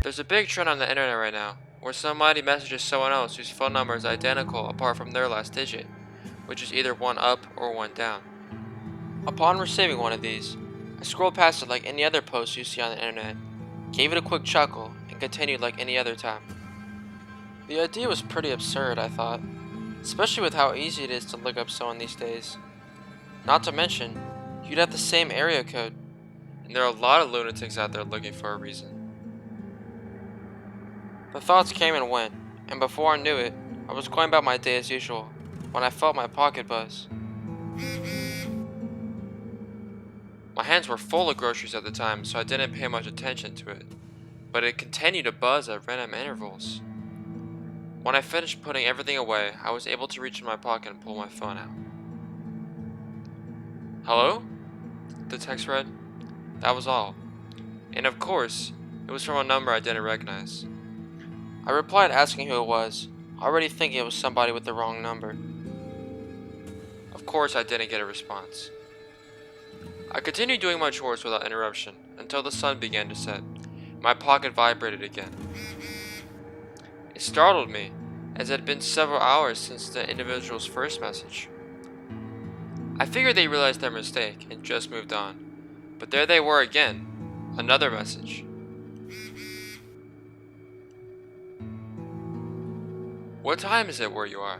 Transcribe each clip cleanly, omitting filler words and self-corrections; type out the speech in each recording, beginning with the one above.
There's a big trend on the internet right now, where somebody messages someone else whose phone number is identical apart from their last digit, which is either one up or one down. Upon receiving one of these, I scrolled past it like any other post you see on the internet, gave it a quick chuckle, and continued like any other time. The idea was pretty absurd, I thought, especially with how easy it is to look up someone these days. Not to mention, you'd have the same area code, and there are a lot of lunatics out there looking for a reason. The thoughts came and went, and before I knew it, I was going about my day as usual, when I felt my pocket buzz. My hands were full of groceries at the time, so I didn't pay much attention to it, but it continued to buzz at random intervals. When I finished putting everything away, I was able to reach in my pocket and pull my phone out. "Hello?" the text read. That was all. And of course, it was from a number I didn't recognize. I replied asking who it was, already thinking it was somebody with the wrong number. Of course, I didn't get a response. I continued doing my chores without interruption until the sun began to set. My pocket vibrated again. It startled me, as it had been several hours since the individual's first message. I figured they realized their mistake and just moved on, but there they were again, another message. "What time is it where you are?"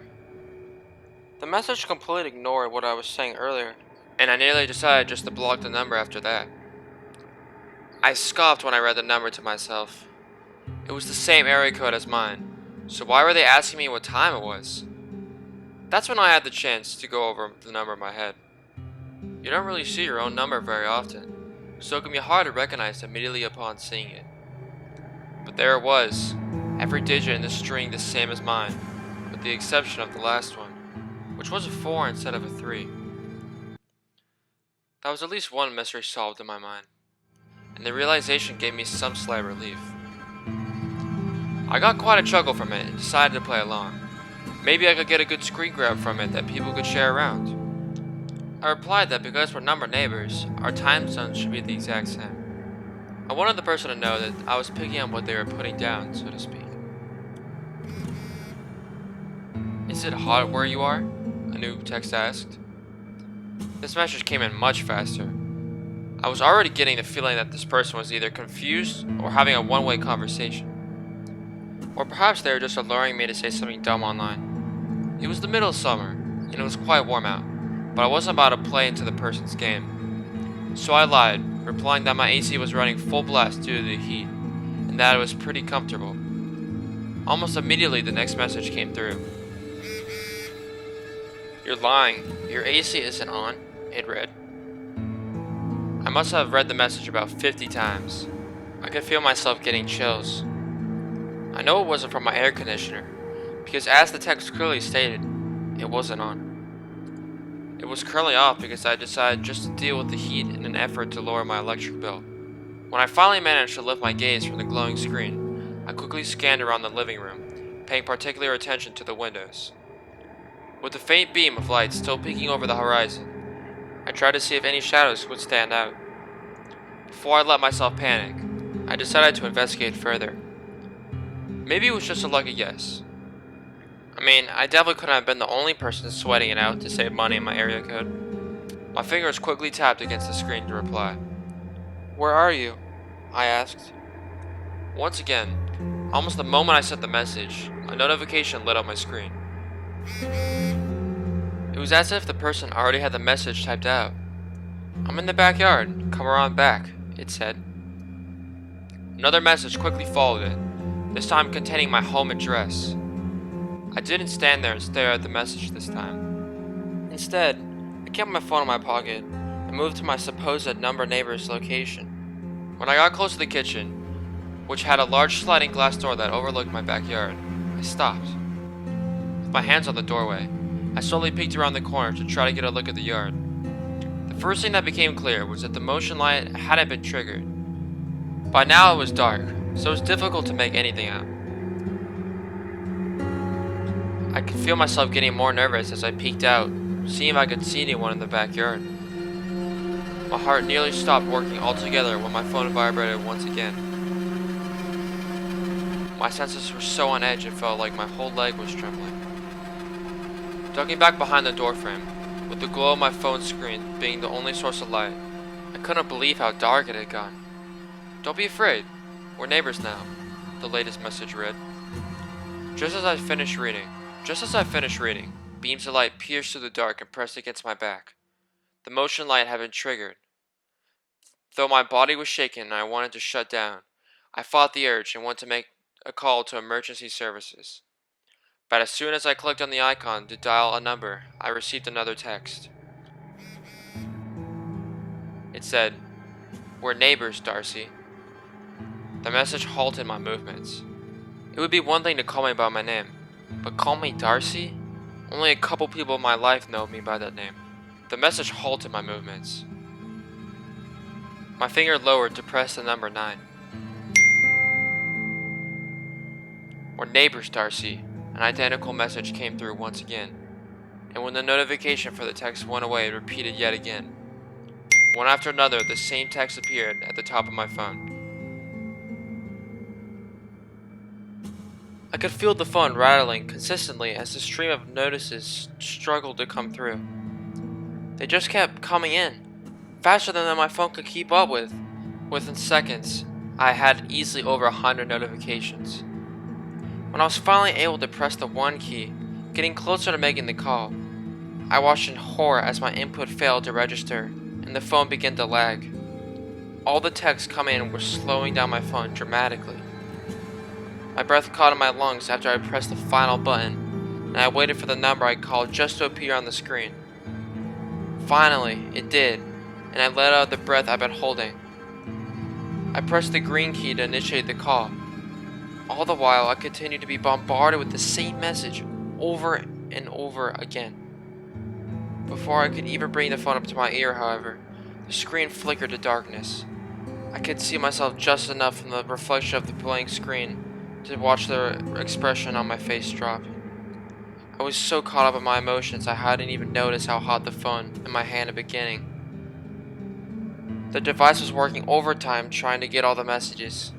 The message completely ignored what I was saying earlier, and I nearly decided just to block the number after that. I scoffed when I read the number to myself. It was the same area code as mine, so why were they asking me what time it was? That's when I had the chance to go over the number in my head. You don't really see your own number very often, so it can be hard to recognize immediately upon seeing it. But there it was, every digit in the string the same as mine, with the exception of the last one, which was a 4 instead of a 3. That was at least one mystery solved in my mind, and the realization gave me some slight relief. I got quite a chuckle from it and decided to play along. Maybe I could get a good screen grab from it that people could share around. I replied that because we're number neighbors, our time zones should be the exact same. I wanted the person to know that I was picking up what they were putting down, so to speak. "Is it hot where you are?" a new text asked. This message came in much faster. I was already getting the feeling that this person was either confused or having a one-way conversation. Or perhaps they were just alluring me to say something dumb online. It was the middle of summer, and it was quite warm out, but I wasn't about to play into the person's game. So I lied, replying that my AC was running full blast due to the heat, and that it was pretty comfortable. Almost immediately the next message came through. "You're lying. Your AC isn't on," it read. I must have read the message about 50 times. I could feel myself getting chills. I know it wasn't from my air conditioner, because as the text clearly stated, it wasn't on. It was currently off because I decided just to deal with the heat in an effort to lower my electric bill. When I finally managed to lift my gaze from the glowing screen, I quickly scanned around the living room, paying particular attention to the windows. With the faint beam of light still peeking over the horizon, I tried to see if any shadows would stand out. Before I let myself panic, I decided to investigate further. Maybe it was just a lucky guess. I mean, I definitely couldn't have been the only person sweating it out to save money in my area code. My fingers quickly tapped against the screen to reply. "Where are you?" I asked. Once again, almost the moment I sent the message, a notification lit up my screen. It was as if the person already had the message typed out. "I'm in the backyard. Come around back," it said. Another message quickly followed it, this time containing my home address. I didn't stand there and stare at the message this time. Instead, I kept my phone in my pocket and moved to my supposed number neighbor's location. When I got close to the kitchen, which had a large sliding glass door that overlooked my backyard, I stopped. With my hands on the doorway, I slowly peeked around the corner to try to get a look at the yard. The first thing that became clear was that the motion light hadn't been triggered. By now it was dark, so it was difficult to make anything out. I could feel myself getting more nervous as I peeked out, seeing if I could see anyone in the backyard. My heart nearly stopped working altogether when my phone vibrated once again. My senses were so on edge it felt like my whole leg was trembling. Ducking back behind the doorframe, with the glow of my phone screen being the only source of light, I couldn't believe how dark it had gotten. "Don't be afraid. We're neighbors now," the latest message read. Just as I finished reading, beams of light pierced through the dark and pressed against my back. The motion light had been triggered. Though my body was shaking and I wanted to shut down, I fought the urge and went to make a call to emergency services. But as soon as I clicked on the icon to dial a number, I received another text. It said, "We're neighbors, Darcy." The message halted my movements. It would be one thing to call me by my name, but call me Darcy? Only a couple people in my life know me by that name. The message halted my movements. My finger lowered to press the number 9. "We're neighbors, Darcy." An identical message came through once again, and when the notification for the text went away, it repeated yet again. One after another, the same text appeared at the top of my phone. I could feel the phone rattling consistently as the stream of notices struggled to come through. They just kept coming in, faster than my phone could keep up with. Within seconds, I had easily over 100 notifications. When I was finally able to press the 1 key, getting closer to making the call, I watched in horror as my input failed to register and the phone began to lag. All the texts coming in were slowing down my phone dramatically. My breath caught in my lungs after I pressed the final button, and I waited for the number I called just to appear on the screen. Finally, it did, and I let out the breath I've been holding. I pressed the green key to initiate the call. All the while, I continued to be bombarded with the same message over and over again. Before I could even bring the phone up to my ear, however, the screen flickered to darkness. I could see myself just enough from the reflection of the blank screen to watch the expression on my face drop. I was so caught up in my emotions I hadn't even noticed how hot the phone in my hand had been getting. The device was working overtime trying to get all the messages.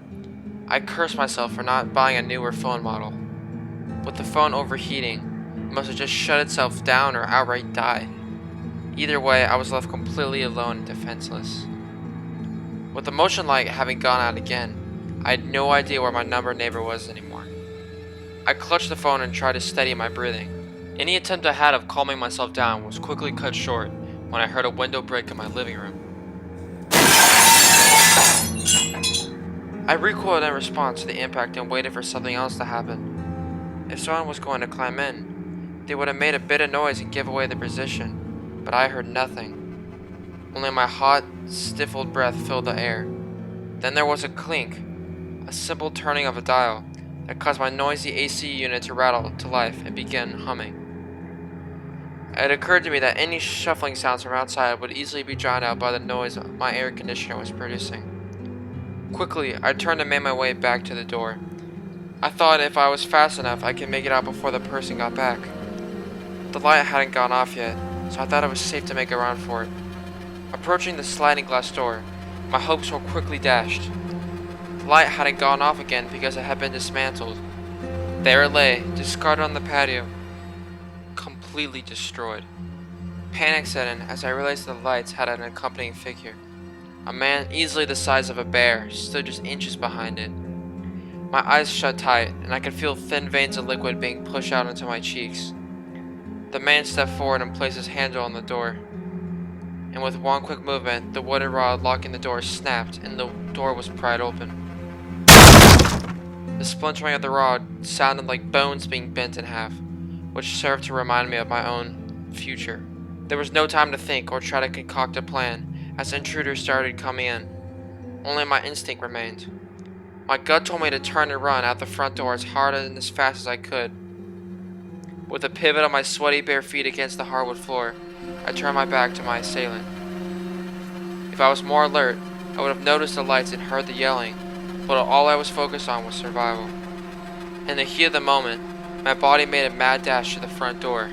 I cursed myself for not buying a newer phone model. With the phone overheating, it must have just shut itself down or outright died. Either way, I was left completely alone and defenseless. With the motion light having gone out again, I had no idea where my neighbor was anymore. I clutched the phone and tried to steady my breathing. Any attempt I had of calming myself down was quickly cut short when I heard a window break in my living room. I recoiled in response to the impact and waited for something else to happen. If someone was going to climb in, they would have made a bit of noise and give away their position, but I heard nothing. Only my hot, stifled breath filled the air. Then there was a clink, a simple turning of a dial that caused my noisy AC unit to rattle to life and begin humming. It occurred to me that any shuffling sounds from outside would easily be drowned out by the noise my air conditioner was producing. Quickly, I turned and made my way back to the door. I thought if I was fast enough, I could make it out before the person got back. The light hadn't gone off yet, so I thought it was safe to make a run for it. Approaching the sliding glass door, my hopes were quickly dashed. The light hadn't gone off again because it had been dismantled. There it lay, discarded on the patio, completely destroyed. Panic set in as I realized the lights had an accompanying figure. A man easily the size of a bear stood just inches behind it. My eyes shut tight, and I could feel thin veins of liquid being pushed out into my cheeks. The man stepped forward and placed his handle on the door. And with one quick movement, the wooden rod locking the door snapped, and the door was pried open. The splintering of the rod sounded like bones being bent in half, which served to remind me of my own future. There was no time to think or try to concoct a plan, as intruders started coming in. Only my instinct remained. My gut told me to turn and run out the front door as hard and as fast as I could. With the pivot of my sweaty bare feet against the hardwood floor, I turned my back to my assailant. If I was more alert, I would have noticed the lights and heard the yelling, but all I was focused on was survival. In the heat of the moment, my body made a mad dash to the front door.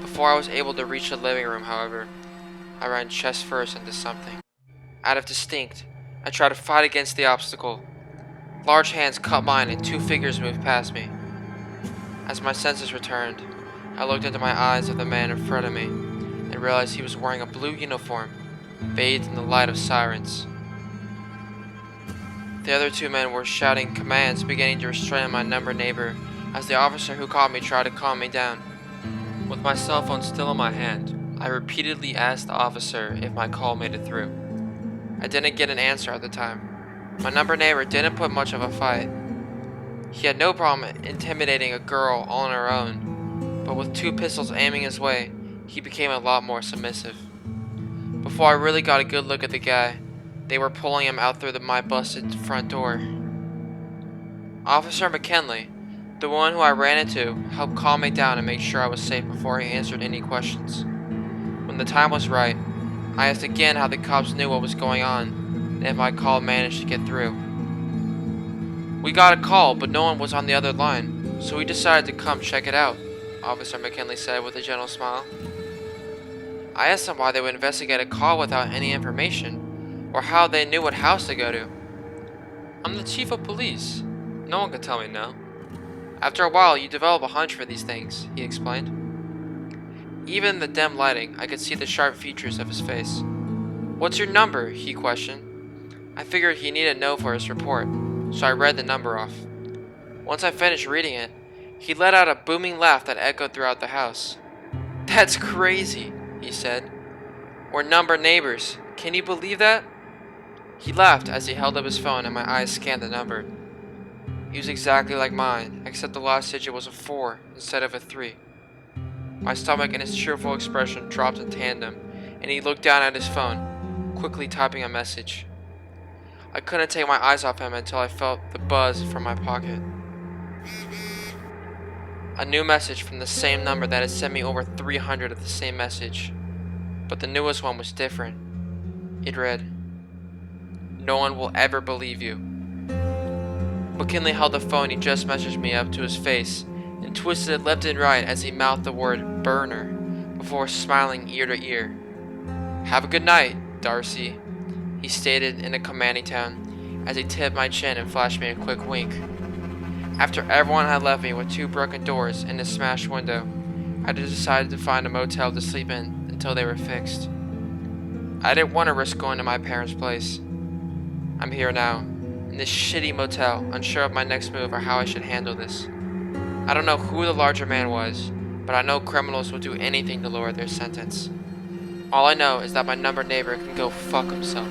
Before I was able to reach the living room, however, I ran chest first into something. Out of instinct, I tried to fight against the obstacle. Large hands cut mine and two figures moved past me. As my senses returned, I looked into my eyes of the man in front of me and realized he was wearing a blue uniform, bathed in the light of sirens. The other two men were shouting commands, beginning to restrain my number neighbor as the officer who caught me tried to calm me down. With my cell phone still in my hand, I repeatedly asked the officer if my call made it through. I didn't get an answer at the time. My number neighbor didn't put much of a fight. He had no problem intimidating a girl all on her own, but with two pistols aiming his way, he became a lot more submissive. Before I really got a good look at the guy, they were pulling him out through my busted front door. Officer McKinley, the one who I ran into, helped calm me down and make sure I was safe before he answered any questions. When the time was right, I asked again how the cops knew what was going on and if my call managed to get through. We got a call, but no one was on the other line, so we decided to come check it out, Officer McKinley said with a gentle smile. I asked them why they would investigate a call without any information, or how they knew what house to go to. I'm the chief of police. No one could tell me no. After a while, you develop a hunch for these things, he explained. Even in the dim lighting, I could see the sharp features of his face. What's your number? He questioned. I figured he needed to know for his report, so I read the number off. Once I finished reading it, he let out a booming laugh that echoed throughout the house. That's crazy, he said. We're number neighbors. Can you believe that? He laughed as he held up his phone and my eyes scanned the number. He was exactly like mine, except the last digit was a 4 instead of a 3. My stomach and his cheerful expression dropped in tandem, and he looked down at his phone, quickly typing a message. I couldn't take my eyes off him until I felt the buzz from my pocket. A new message from the same number that had sent me over 300 of the same message. But the newest one was different. It read, "No one will ever believe you." McKinley held the phone he just messaged me up to his face and twisted it left and right as he mouthed the word burner before smiling ear to ear. "Have a good night, Darcy," he stated in a commanding tone as he tipped my chin and flashed me a quick wink. After everyone had left me with 2 broken doors and a smashed window, I decided to find a motel to sleep in until they were fixed. I didn't want to risk going to my parents' place. I'm here now, in this shitty motel, unsure of my next move or how I should handle this. I don't know who the larger man was, but I know criminals will do anything to lower their sentence. All I know is that my number neighbor can go fuck himself.